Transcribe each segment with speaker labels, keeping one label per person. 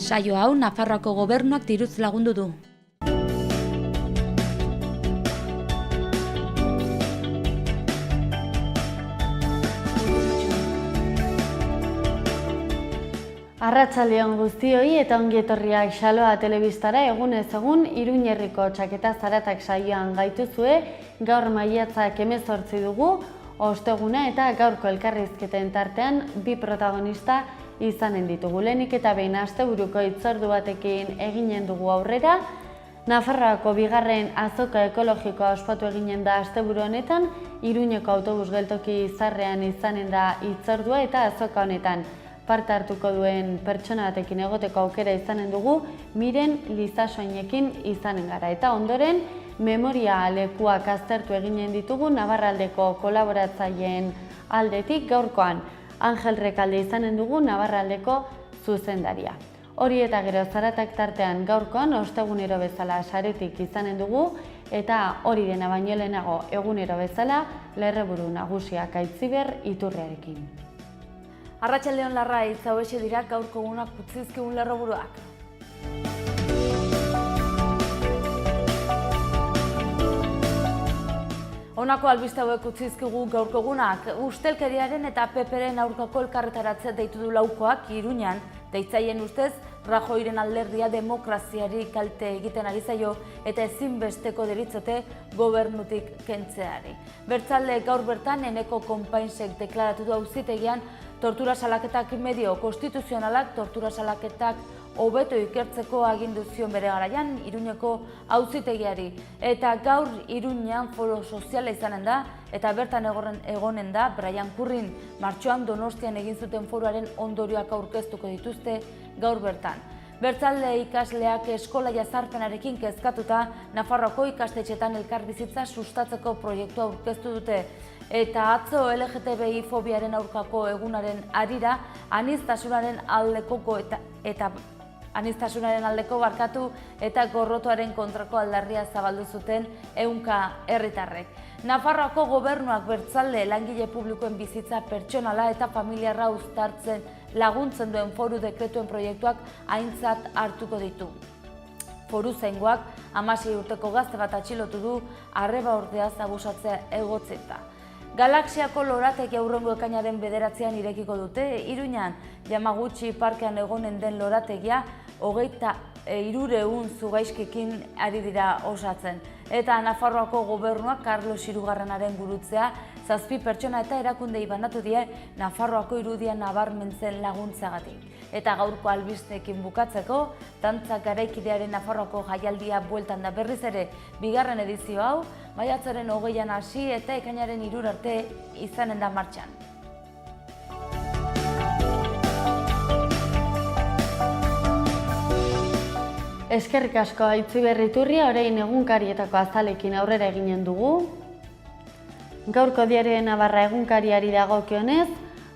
Speaker 1: Saio hau Nafarroako gobernuak diruz lagundu du.
Speaker 2: Arratsaldeon guztioi eta ongi etorriak Xaloa telebistara egunez egun Iruñerriko txaketa zaratak saioan gaituzue. Gaur maiatzak 18 dugu, osteguna eta gaurko elkarrizketen tartean bi protagonista izanen ditugu. Lehenik eta behin asteburuko hitzordu batekin eginen dugu aurrera. Nafarroako bigarren azoka ekologikoa ospatu eginen da asteburu honetan, Iruñeko autobus geltoki zarrean izanen da hitzordua eta azoka honetan parte hartuko duen pertsona batekin egoteko aukera izanen dugu, Miren Lizasoinekin izanen gara. Eta ondoren, memoria lekuak aztertu eginen ditugu Navarraldeko kolaboratzaileen aldetik. Gaurkoan, Angel Rekalde izanen dugu Navarraldeko zuzendaria. Hori eta gero zaratak tartean gaurkoan ostegunero bezala saretik izanen dugu, eta hori dena baino lehenago egunero bezala lerreburu nagusiak Aitziber Iturriarekin.
Speaker 3: Arratsaldeon Larraiz, hauexe dira gaurko egunak utzizkigun lerroburuak. Honako albiste hauek utzizkigu gaurko egunak. Ustelkeriaren eta PPren aurkako elkarretaratze deitu du Laukoak Iruñan, deitzaien ustez Rajoyren alderdia demokraziari kalte egiten ari zaio eta ezinbesteko deritzote gobernutik kentzeari. Bertzalde gaur bertan Eneko Konpainsek deklaratu du auzitegian tortura salaketak medio konstituzionalak tortura salaketak hobeto ikertzeko agindu zion bere garaian Iruñeko auzitegiari. Eta gaur Iruñan foro soziala izanen da eta bertan egonen da Brian Kurrin. Martxoan Donostian egin zuten foroaren ondorioak aurkeztuko dituzte gaur bertan. Bertzalde ikasleak eskola jazarpenarekin kezkatuta Nafarroako ikastetxetan elkarbizitza sustatzeko proiektua aurkeztu dute. Eta atzo LGTBI fobiaren aurkako egunaren harira aniztasunaren aldeko barkatu eta gorrotoaren kontrako aldarria zabaldu zuten 100 herritarrek. Nafarroako gobernuak bertzalde langile publikoen bizitza pertsonala eta familiarra uztartzen laguntzen duen foru dekretuen proiektuak aintzat hartuko ditu. Foruzaingoak 16 urteko gazte bat atxilotu du arreba ordeaz abusatzea egotzita. Galaxiako lorategi aurrengo ekainaren 9an irekiko dute. Iruñan Yamaguchi parkean egonen den lorategia 2300 zugaizkekin ari dira osatzen. Eta Nafarroako gobernuak Carlos Hirugarrenaren gurutzea 7 pertsona eta erakundei banatu die Nafarroako irudia nabarmentzen laguntzagatik. Eta gaurko albisteekin bukatzeko, Dantzak Garaikidearen Nafarroako jaialdia bueltan da berriz ere bigarren edizio hau, maiatzaren 20an hasi eta ekainaren 3 arte izanen da martxan.
Speaker 2: Eskerrik asko Aitziber Iturria, orain egunkarietako azalekin aurrera eginen dugu. Gaurko Diario Navarra egunkariari dagokionez,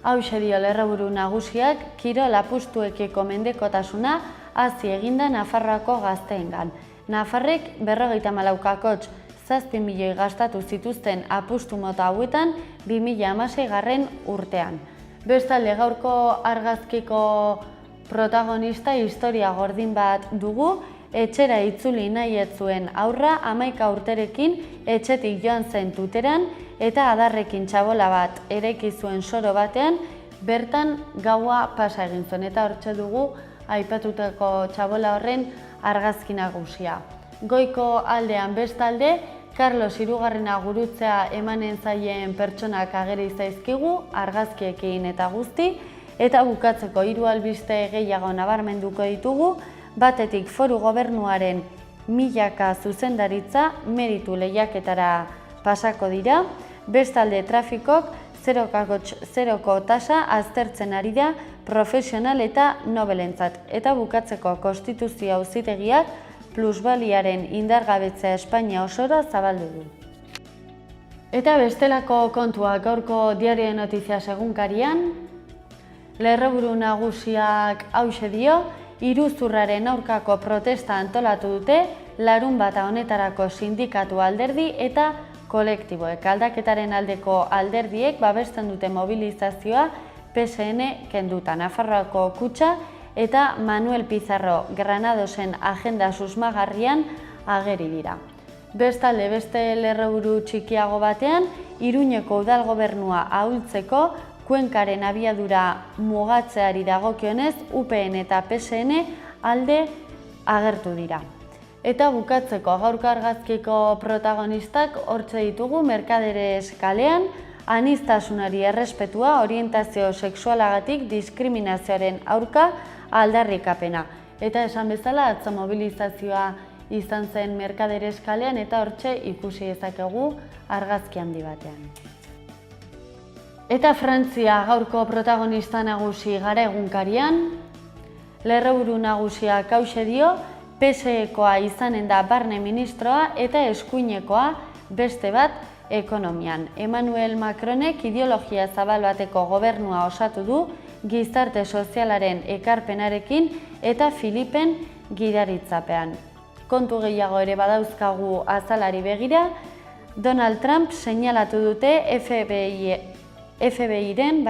Speaker 2: hauxe dio lerroburu nagusiak, kirol apustuekiko mendekotasuna hazi eginda Nafarroako gazteengan. Nafarrek 54 kakotx 7 milioi gastatu zituzten apustu mota hauetan 2016 urtean. Bestalde gaurko argazkiko protagonista historia gordin bat dugu, etxera itzuli nahi ez zuen aurra 11 urterekin etxetik joan zen tuteran eta adarrekin txabola bat eraiki zuen soro batean bertan gaua pasa egin zuen. Eta hortxe dugu aipatutako txabola horren argazki nagusia. Goiko aldean bestalde, Carlos Hirugarrena gurutzea emanen zaien pertsonak ageri zaizkigu, argazkiekin eta guzti, eta bukatzeko 3 albiste gehiago nabarmenduko ditugu, batetik foru gobernuaren milaka zuzendaritza meritu lehiaketara pasako dira, bestalde trafikok 0,0ko tasa aztertzen ari da profesional eta nobelentzat, eta bukatzeko konstituzio auzitegiak plusbaliaren indargabetzea Espainia osora zabaldu du. Eta bestelako kontua gaurko Diario Noticias egunkarian, lerroburu nagusiak hauxe dio, iruzurraren aurkako protesta antolatu dute larunbata honetarako sindikatu alderdi eta kolektiboek. Aldaketaren aldeko alderdiek babesten dute mobilizazioa PSN kenduta. Nafarroako kutxa eta Manuel Pizarro Granadosen agenda susmagarrian ageri dira. Bestalde, beste lerroburu txikiago batean, Iruñeko udalgobernua ahultzeko Kuenkaren abiadura mugatzeari dagokionez UPN eta PSN alde agertu dira. Eta bukatzeko gaurko argazkiko protagonistak hortze ditugu Mercaderes kalean, aniztasunari errespetua, orientazio sexualagatik diskriminazioaren aurka aldarrikapena. Eta esan bezala, atzo mobilizazioa izan zen Mercaderes kalean eta hortxe ikusi dezakegu argazki handi batean. Eta Frantzia gaurko protagonista nagusi gara egunkarian, lerroburu nagusia hauxe dio, PSE-koa izanen da barne ministroa eta eskuinekoa beste bat ekonomian. Emmanuel Macronek ideologia zabal bateko gobernua osatu du gizarte sozialaren ekarpenarekin eta Filipen gidaritzapean. Kontu gehiago ere badauzkagu azalari begira, Donald Trump seinalatu dute FBI-ren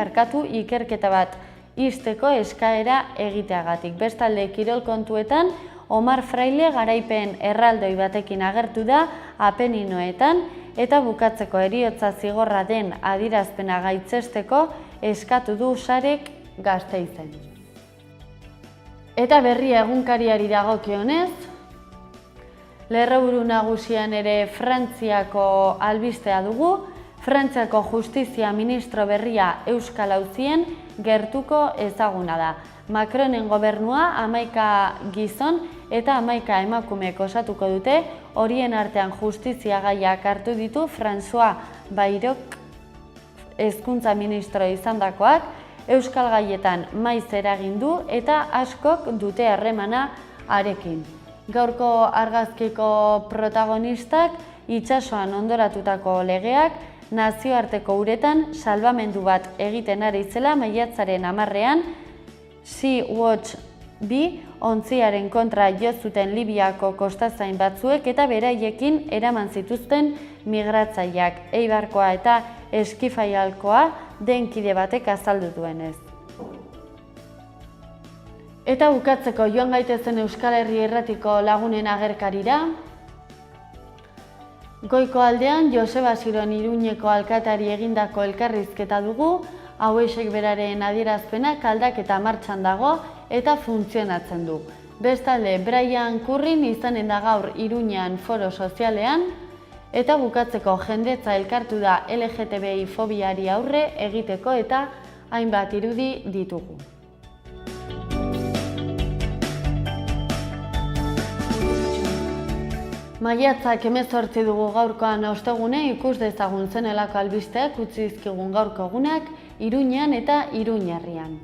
Speaker 2: ikerketa bat ixteko eskaera egiteagatik. Bestalde, kirol kontuetan, Omar Fraile garaipen erraldoi batekin agertu da Apeninoetan eta bukatzeko heriotza zigorra den adierazpena gaitzesteko eskatu du Sarek Gasteizen. Eta berria egunkariari dagokionez, lerroburu nagusian ere Frantziako albistea dugu, Frantziako justizia ministro berria Euskal Auzien gertuko ezaguna da. Macronen gobernua 11 gizon eta 11 emakumeek osatuko dute, horien artean justizia gaiak hartu ditu François Bayrok hezkuntza ministro izandakoak, euskal gaietan maiz eragin du eta askok dute harremana harekin. Gaurko argazkiko protagonistak itsasoan ondoratutako legeak nazioarteko uretan salbamendu bat egiten ari zela maiatzaren 10ean Sea-Watch 2 ontziaren kontra jo zuten Libiako kostazain batzuek eta beraiekin eraman zituzten migratzaileak, Eibarkoa eta Eskifaialkoa den kide batek azaldu duenez. Eta bukatzeko joan gaitezen Euskal Herri Irratiko lagunen agerkarira. Goiko aldean Joseba Ziron Iruñeko alkatari egindako elkarrizketa dugu, hauexek beraren adierazpenak aldaketa martxan dago eta funtzionatzen du. Bestalde, Brian Kurrin izanen da gaur Iruñean foro sozialean, eta bukatzeko jendetza elkartu da LGTBI fobiari aurre egiteko eta hainbat irudi ditugu. Maiatzak 18 dugu gaurkoan ostegune, ikus dezagun zenelako albisteak utzi dizkigun gaurko egunak Iruñean eta Iruñerrian.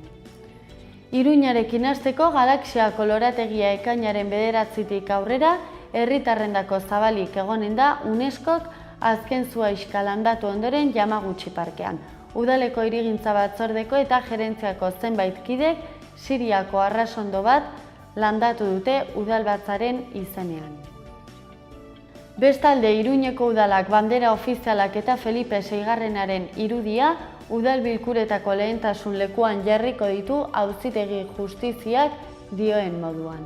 Speaker 2: Iruñarekin hasteko galaxia kolorategia ekainaren 9tik aurrera herritarrendako zabalik egonen da UNESCOk azken zuhaixka landatu ondoren Yamaguchi parkean. Udaleko hirigintza batzordeko eta gerentziako zenbait kidek Siriako arrasondo bat landatu dute udalbatzaren izenean. Bestalde, Iruñeko udalak bandera ofizialak eta Felipe VIgarrenaren irudia udal bilkuretako lehentasun lekuan jarriko ditu auzitegi justiziak dioen moduan.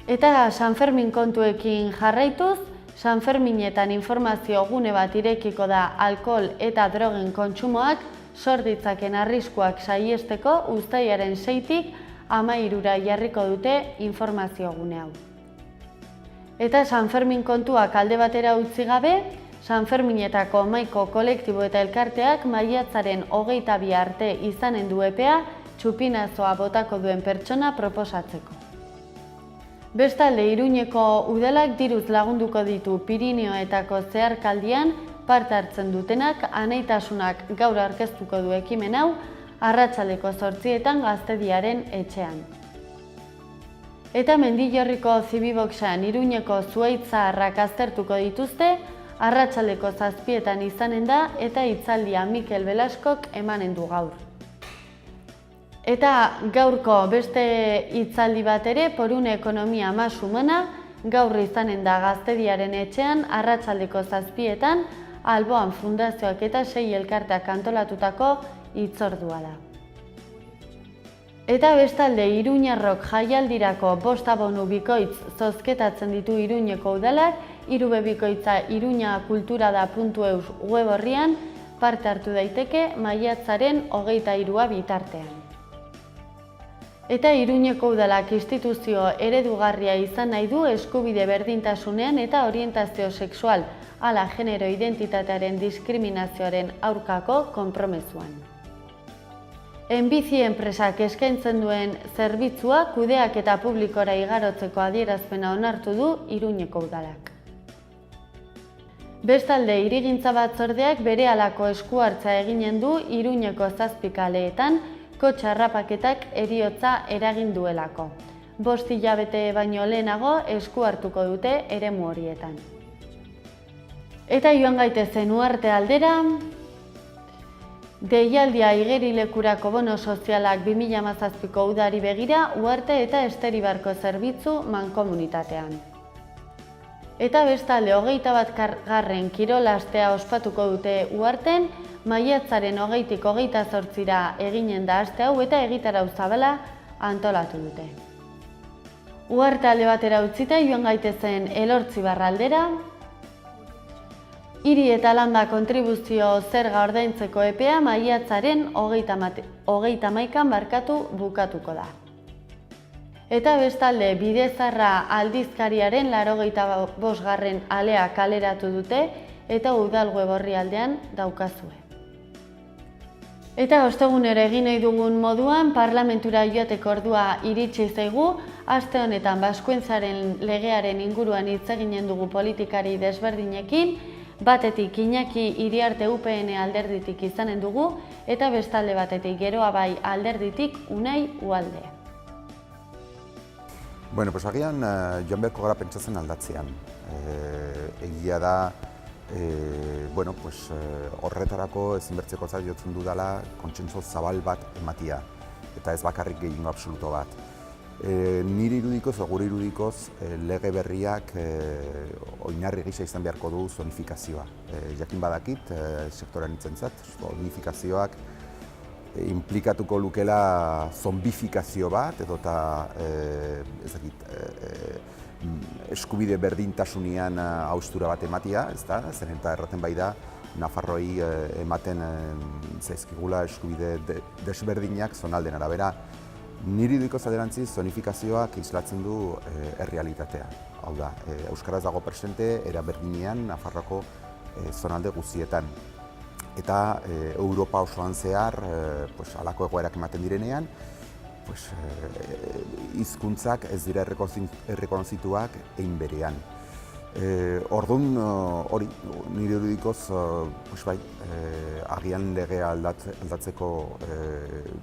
Speaker 2: Eta San Fermin kontuekin jarraituz, San Ferminetan informazio gune bat irekiko da alkohol eta drogen kontsumoak sor ditzaken arriskuak saihesteko uztailaren 6tik 13ra jarriko dute informazio gune hau. Eta San Fermin kontuak alde batera utzi gabe, San Ferminetako maiko kolektibo eta elkarteak maiatzaren 22 arte izanen du epea txupinazoa botako duen pertsona proposatzeko. Bestalde, Iruñeko udalak diruz lagunduko ditu Pirinioetako zeharkaldian parte hartzen dutenak anaitasunak gaur aurkeztuko du ekimen hau arratsaldeko 8etan Gaztediaren etxean. Eta Mendillorriko Zibiboxean Iruñeko zuhaitz-zaharrak aztertuko dituzte, arratsaldeko 7etan izanen da eta hitzaldia Mikel Belaskok emanen du gaur. Eta gaurko beste hitzaldi bat ere, Porune ekonomia mas humana, gaur izanen da Gaztediaren etxean arratsaldeko 7etan Alboan fundazioak eta 6 elkarteak antolatutako hitzordua da. Eta bestalde, Iruñarrok jaialdirako 5 abonu bikoitz zozketatzen ditu Iruñeko udalak, irubebikoitza iruñakulturada.eus web orrian parte hartu daiteke maiatzaren 23 bitartean. Eta Iruñeko udalak instituzio eredugarria izan nahi du eskubide berdintasunean eta orientazio sexual ala genero identitatearen diskriminazioaren aurkako konpromezuan. Enbizi enpresak eskaintzen duen zerbitzua kudeaketa publikora igarotzeko adierazpena onartu du Iruñeko udalak. Bestalde, hirigintza batzordeak berehalako esku-hartza eginen du Iruñeko 7 kaleetan kotxe harrapaketak heriotza eragin duelako. 5 hilabete baino lehenago esku hartuko dute eremu horietan. Eta joan gaitezen Uharte aldera, deialdia igerilekurako bono sozialak 2017ko udari begira Uharte eta Esteribarko zerbitzu mankomunitatean. Eta bestalde 21. kirolastea ospatuko dute Uharten, maiatzaren 20-tik 28ra eginen da aste hau eta egitarau zabala antolatu dute. Uharte alde batera utzita joan gaitezen Elortzibarra aldera, hiri eta landa kontribuzio zerga ordaintzeko epea maiatzaren 31 bukatuko da. Eta bestalde, Bidezarra aldizkariaren 85. alea kaleratu dute eta udal web orrialdean daukazue. Eta ostegunero egin nahi dugun moduan, parlamentura joateko ordua iritsi zaigu, aste honetan Baskuentzaren legearen inguruan hitz eginen dugu politikari desberdinekin, batetik Iñaki Iriarte UPN alderditik izanen dugu, eta bestalde batetik Geroa Bai alderditik Unai Ualde.
Speaker 4: Bueno, pues agian joan beharko gara pentsatzen aldatzean. Egia da, horretarako ezinbertzeko jotzen dudala kontsentso zabal bat ematia, eta ez bakarrik gehiengo absoluto bat. Nire irudikoz, gure irudikoz, lege berriak oinarri gisa izan beharko du zonifikazioa. Jakin badakit, sektorean itzentzat, zonifikazioak implikatuko lukela zombifikazio bat, edota eskubide berdintasunean haustura bat ematia, zeren eta erraten bai da, Nafarroi ematen zaizkigula eskubide desberdinak zonalden arabera. Niri irudikoz alderantziz, zonifikazioak islatzen du errealitatea. Hau da, euskaraz dago presente, era berdinean Nafarroko zonalde guztietan. Eta Europa osoan zehar halako egoerak ematen direnean, hizkuntzak ez dira errekonozituak egin berean. Orduan hori, nire irudikoz, agian legea aldatzeko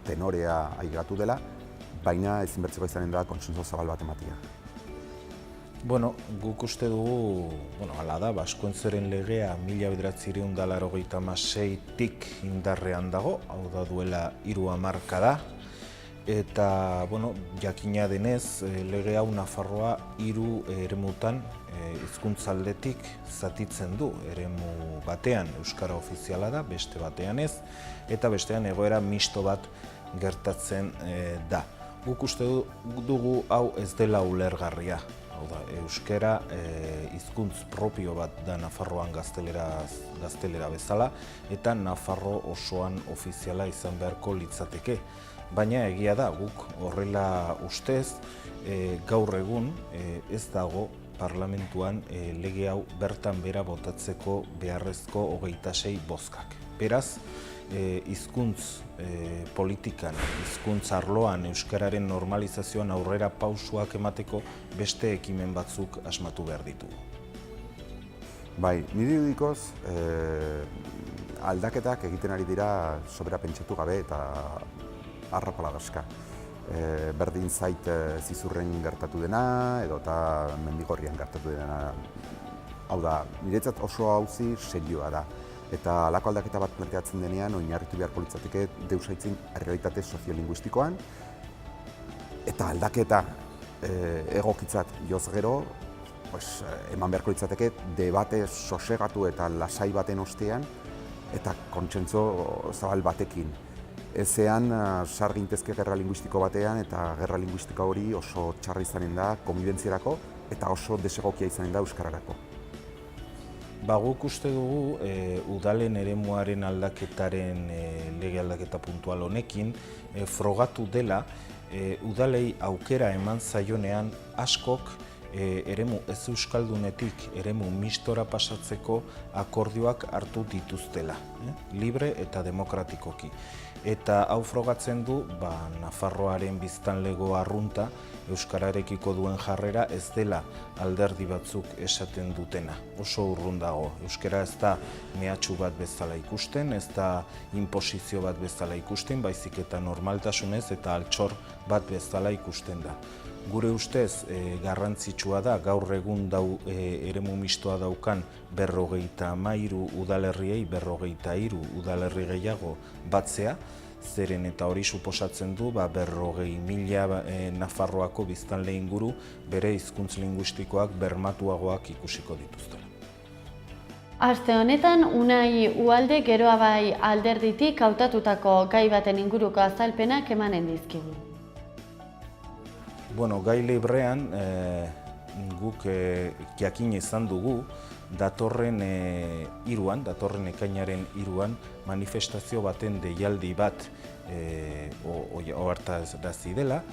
Speaker 4: tenorea aigatu dela, baina ezinbertzeko izanen da kontsenso zabal bat ematia.
Speaker 5: Bueno, guk uste dugu, hala da, Baskuentzeren legea 1986tik indarrean dago, hau da duela 3 hamarkada, eta, jakina denez, lege hau Nafarroa 3 eremutan hizkuntzaldetik zatitzen du. Eremu batean euskara ofiziala da, beste batean ez, eta bestean egoera misto bat gertatzen da. Guk uste dugu hau ez dela ulergarria. Hau da, euskara hizkuntz propio bat da Nafarroan gaztelera bezala, eta Nafarro osoan ofiziala izan beharko litzateke. Baina egia da, guk horrela ustez, gaur egun ez dago parlamentuan lege hau bertan bera botatzeko beharrezko 26 bozkak. Beraz, hizkuntz politikan, hizkuntz arloan, euskararen normalizazioan aurrera pausuak emateko beste ekimen batzuk asmatu behar ditugu.
Speaker 4: Bai, nire irudikoz aldaketak egiten ari dira sobera pentsatu gabe eta harrapala daska. Berdin zait Zizurren gertatu dena, edota Mendigorrian gertatu dena. Hau da, niretzat oso auzi serioa da. Eta halako aldaketa bat planteatzen denean, oinarritu beharko litzateke deusaitzen errealitate soziolinguistikoan, eta aldaketa egokitzat joz gero, eman beharko litzateke debate sosegatu eta lasai baten ostean, eta kontsentso zabal batekin. Ezean sar gintezke gerra linguistiko batean, eta gerra linguistika hori oso txarra izanen da konbibentziarako eta oso desegokia izanen da euskararako.
Speaker 5: Guk uste dugu udalen eremuaren aldaketaren lege aldaketa puntual honekin frogatu dela udalei aukera eman zaionean askok eremu ez euskaldunetik eremu mistora pasatzeko akordioak hartu dituztela, libre eta demokratikoki. Eta hau frogatzen du Nafarroaren biztanlego arrunta euskararekiko duen jarrera ez dela alderdi batzuk esaten dutena. Oso urrun dago. Euskara ez da mehatxu bat bezala ikusten, ez da inposizio bat bezala ikusten, baizik eta normaltasunez eta altxor bat bezala ikusten da. Gure ustez garrantzitsua da gaur egun eremu mistoa daukan 53 udalerriei 53 udalerri gehiago batzea, zeren eta hori suposatzen du 40.000 Nafarroako biztanle inguru bere hizkuntz linguistikoak bermatuagoak ikusiko dituztela.
Speaker 2: Aste honetan, Unai Uhalde Geroa Bai alderditik hautatutako gai baten inguruko azalpenak emanen dizkigu.
Speaker 5: Gai librean guk jakin izan dugu datorren ekainaren 3 manifestazio baten deialdi bat ohartarazi dela.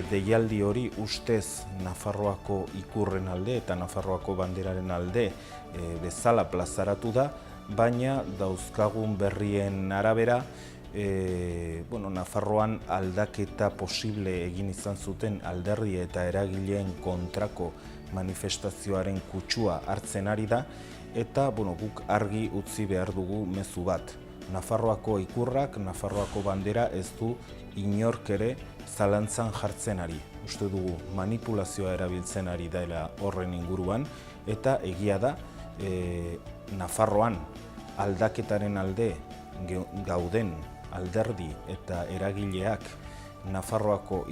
Speaker 5: Deialdi hori ustez Nafarroako ikurren alde eta Nafarroako banderaren alde bezala plazaratu da, baina dauzkagun berrien arabera Nafarroan aldaketa posible egin izan zuten alderdi eta eragileen kontrako manifestazioaren kutsua hartzen ari da, eta guk argi utzi behar dugu mezu bat. Nafarroako ikurrak, Nafarroako bandera ez du inork ere zalantzan jartzen ari. Uste dugu manipulazioa erabiltzen ari dela horren inguruan, eta egia da Nafarroan aldaketaren alde gauden alderdi eta eragileak Nafarroako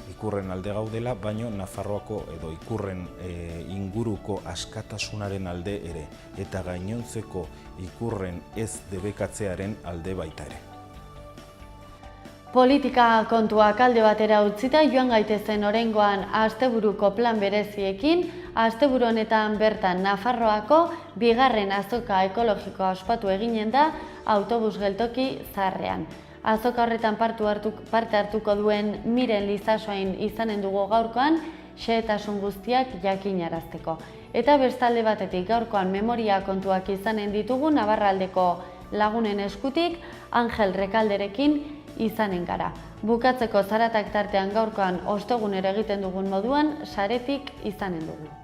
Speaker 5: ikurren alde gaudela, baino Nafarroako edo ikurren inguruko askatasunaren alde ere, eta gainontzeko ikurren ez debekatzearen alde baita ere.
Speaker 2: Politika kontuak alde batera utzita joan gaitezen oraingoan asteburuko plan bereziekin, asteburu honetan bertan Nafarroako 2. azoka ekologikoa ospatu eginen da autobus geltoki zaharrean. Azoka horretan parte hartuko duen Miren Lizasoain izanen dugu gaurkoan, xehetasun guztiak jakinarazteko. Eta bestalde batetik gaurkoan memoria kontuak izanen ditugu Navarraldeko lagunen eskutik, Angel Rekalderekin izanen gara. Bukatzeko zaratak tartean gaurkoan ostegunero egiten dugun moduan saretik izanen dugu.